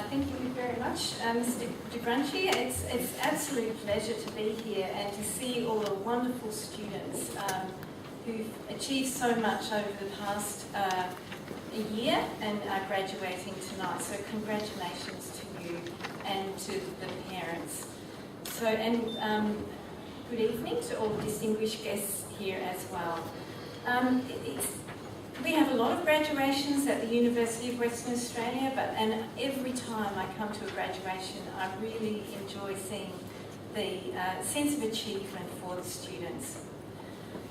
Thank you very much, Mr. De Grunchi. It's an absolute pleasure to be here and to see all the wonderful students who've achieved so much over the past year and are graduating tonight. So congratulations to you and to the parents. So, and good evening to all the distinguished guests here as well. We have a lot of graduations at the University of Western Australia, and every time I come to a graduation, I really enjoy seeing the sense of achievement for the students.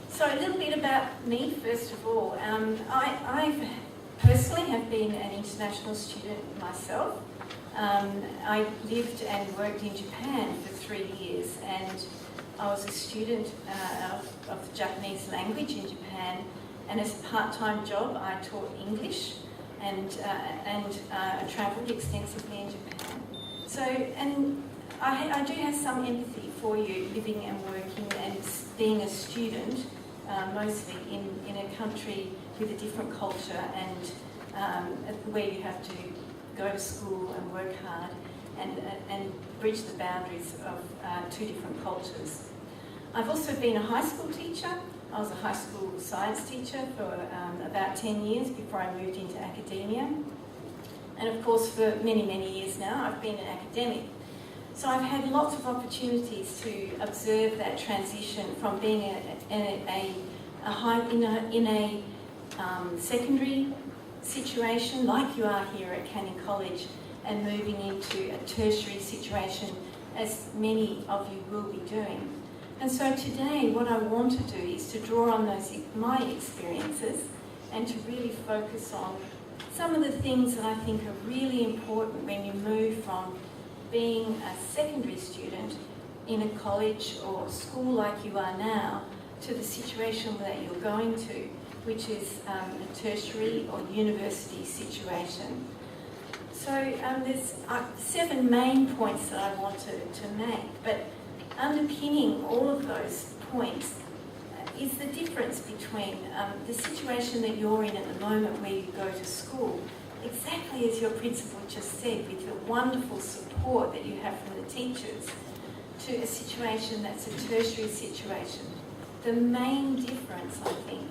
So a little bit about me, first of all. I personally have been an international student myself. I lived and worked in Japan for 3 years, and I was a student of the Japanese language in Japan. And as a part-time job, I taught English and travelled extensively in Japan. So, and I do have some empathy for you living and working and being a student, mostly in a country with a different culture and where you have to go to school and work hard and bridge the boundaries of two different cultures. I've also been a high school teacher. I was a high school science teacher for about 10 years before I moved into academia. And of course, for many, many years now, I've been an academic. So I've had lots of opportunities to observe that transition from being in a secondary situation, like you are here at Canning College, and moving into a tertiary situation, as many of you will be doing. And so today what I want to do is to draw on my experiences and to really focus on some of the things that I think are really important when you move from being a secondary student in a college or school like you are now to the situation that you're going to, which is a tertiary or university situation. So there's 7 main points that I want to make, but underpinning all of those points is the difference between the situation that you're in at the moment where you go to school, exactly as your principal just said, with the wonderful support that you have from the teachers, to a situation that's a tertiary situation. The main difference, I think,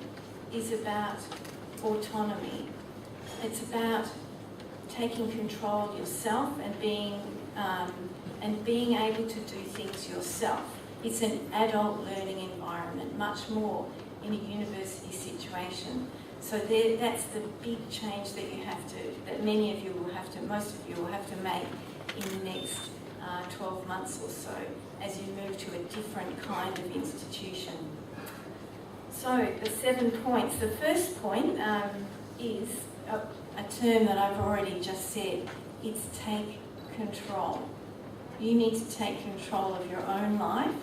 is about autonomy. It's about taking control of yourself and being able to do things yourself. It's an adult learning environment, much more in a university situation. So that's the big change that many of you will have to, most of you will have to make in the next 12 months or so as you move to a different kind of institution. So the 7 points. The first point is a term that I've already just said. It's take control. You need to take control of your own life.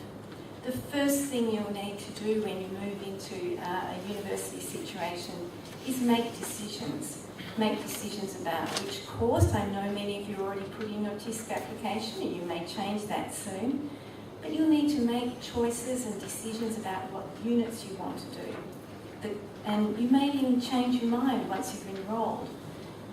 The first thing you'll need to do when you move into a university situation is make decisions. Make decisions about which course. I know many of you already put in your TISC application, and you may change that soon. But you'll need to make choices and decisions about what units you want to do. And you may even change your mind once you've enrolled.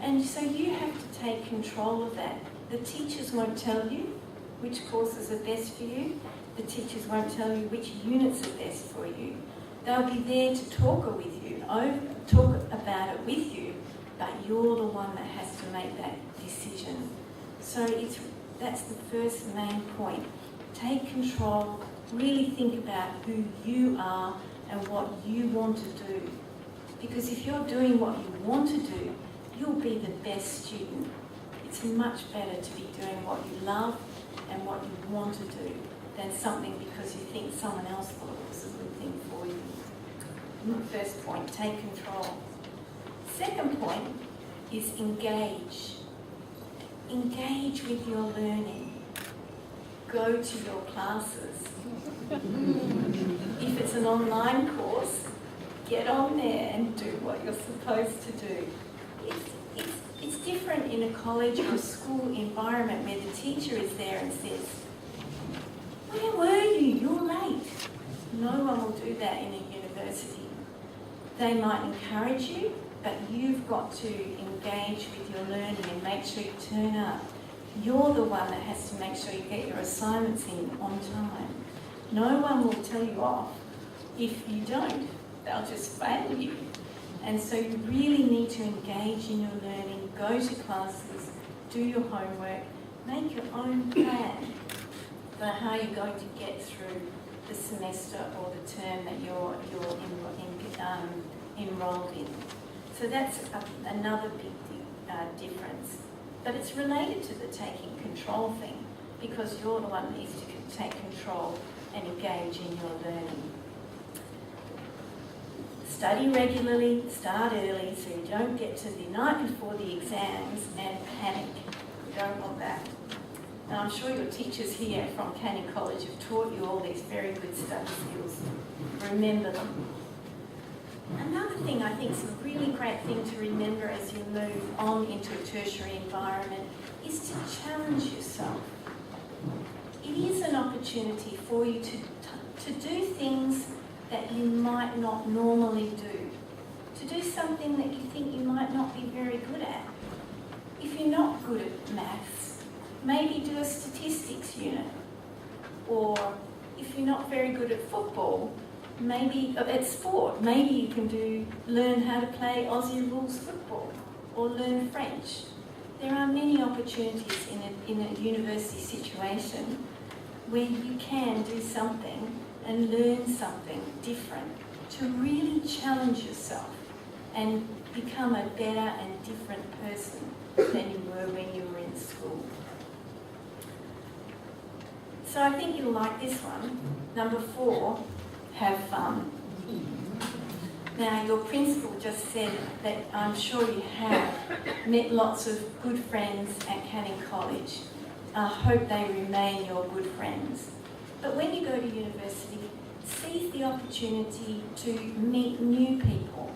And so you have to take control of that. The teachers won't tell you which courses are best for you. The teachers won't tell you which units are best for you. They'll be there to talk about it with you, but you're the one that has to make that decision. So that's the first main point. Take control, really think about who you are and what you want to do. Because if you're doing what you want to do, you'll be the best student. It's much better to be doing what you love and what you want to do than something because you think someone else thought it was a good thing for you. First point, take control. Second point is engage. Engage with your learning. Go to your classes. If it's an online course, get on there and do what you're supposed to do. It's different in a college or a school environment where the teacher is there and says, "Where were you? You're late." No one will do that in a university. They might encourage you, but you've got to engage with your learning and make sure you turn up. You're the one that has to make sure you get your assignments in on time. No one will tell you off if you don't. They'll just fail you. And so you really need to engage in your learning, go to classes, do your homework, make your own plan for how you're going to get through the semester or the term that you're enrolled in. So that's another big difference. But it's related to the taking control thing, because you're the one that needs to take control and engage in your learning. Study regularly, start early, so you don't get to the night before the exams and panic. You don't want that. And I'm sure your teachers here from Canning College have taught you all these very good study skills. Remember them. Another thing I think is a really great thing to remember as you move on into a tertiary environment is to challenge yourself. It is an opportunity for you to do things that you might not normally do, to do something that you think you might not be very good at. If you're not good at maths, maybe do a statistics unit. Or if you're not very good at football, maybe at sport, maybe you can learn how to play Aussie rules football or learn French. There are many opportunities in a university situation where you can do something and learn something different to really challenge yourself and become a better and different person than you were when you were in school. So I think you'll like this one. Number 4, have fun. Now, your principal just said that I'm sure you have met lots of good friends at Canning College. I hope they remain your good friends. But when you go to university, seize the opportunity to meet new people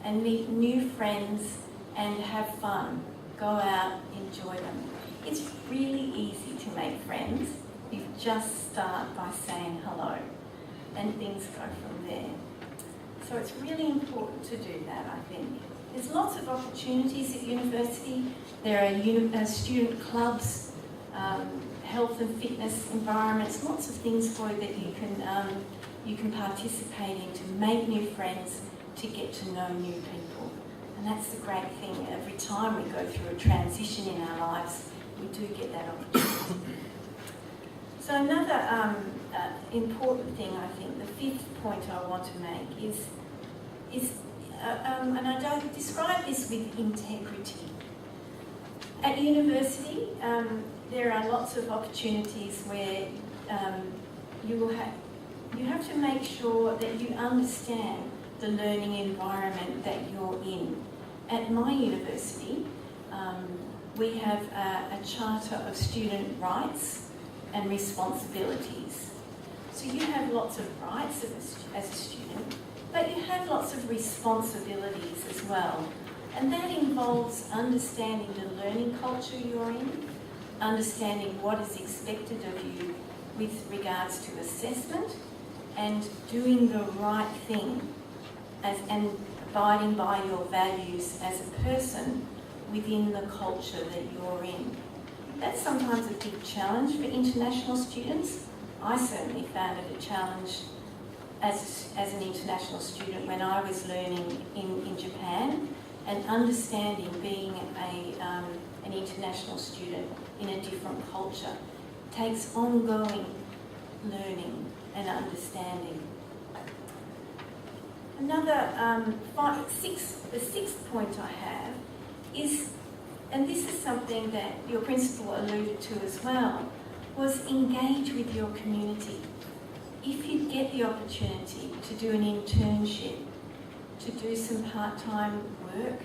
and meet new friends and have fun. Go out, enjoy them. It's really easy to make friends. You just start by saying hello and things go from there. So it's really important to do that, I think. There's lots of opportunities at university. There are student clubs, health and fitness environments, lots of things for you that you can participate in to make new friends, to get to know new people. And that's the great thing. Every time we go through a transition in our lives, we do get that opportunity. So another important thing, I think, the 5th point I want to make is and I describe this with integrity. At university, there are lots of opportunities where you have to make sure that you understand the learning environment that you're in. At my university, we have a charter of student rights and responsibilities. So you have lots of rights as a student, but you have lots of responsibilities as well. And that involves understanding the learning culture you're in, understanding what is expected of you with regards to assessment, and doing the right thing and abiding by your values as a person within the culture that you're in. That's sometimes a big challenge for international students. I certainly found it a challenge as an international student when I was learning in Japan, and understanding being an international student in a different culture takes ongoing learning and understanding. Another the 6th point I have is, and this is something that your principal alluded to as well, was engage with your community. If you get the opportunity to do an internship, to do some part-time work,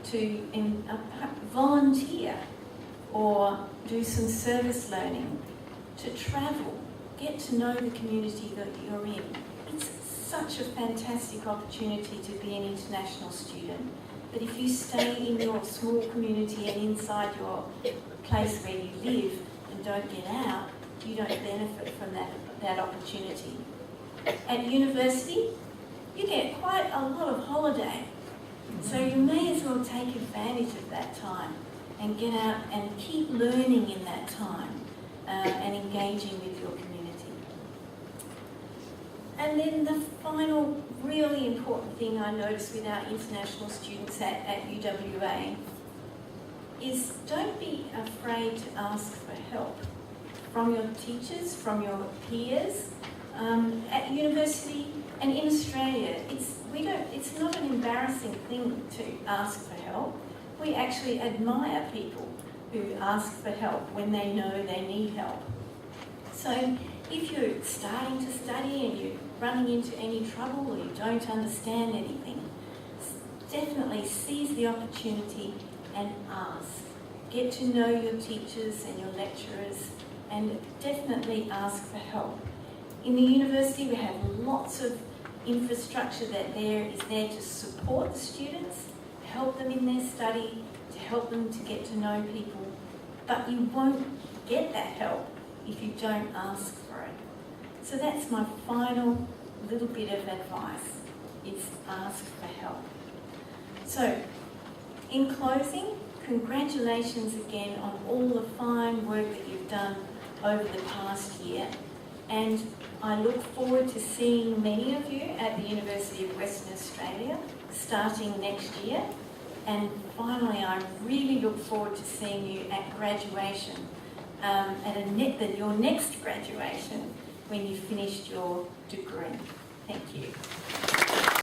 to volunteer or do some service learning, to travel, get to know the community that you're in. It's such a fantastic opportunity to be an international student. But if you stay in your small community and inside your place where you live and don't get out, you don't benefit from that opportunity. At university, you get quite a lot of holiday. So you may as well take advantage of that time and get out and keep learning in that time and engaging with your community. And then the final really important thing I notice with our international students at UWA is don't be afraid to ask for help from your teachers, from your peers. At university and in Australia, it's not an embarrassing thing to ask for help. We actually admire people who ask for help when they know they need help. So if you're starting to study and you're running into any trouble or you don't understand anything, definitely seize the opportunity and ask. Get to know your teachers and your lecturers and definitely ask for help. In the university, we have lots of infrastructure that is there to support the students, help them in their study, to help them to get to know people. But you won't get that help if you don't ask for it. So that's my final little bit of advice, is ask for help. So, in closing, congratulations again on all the fine work that you've done over the past year. And I look forward to seeing many of you at the University of Western Australia starting next year. And finally, I really look forward to seeing you at graduation, at your next graduation when you've finished your degree. Thank you.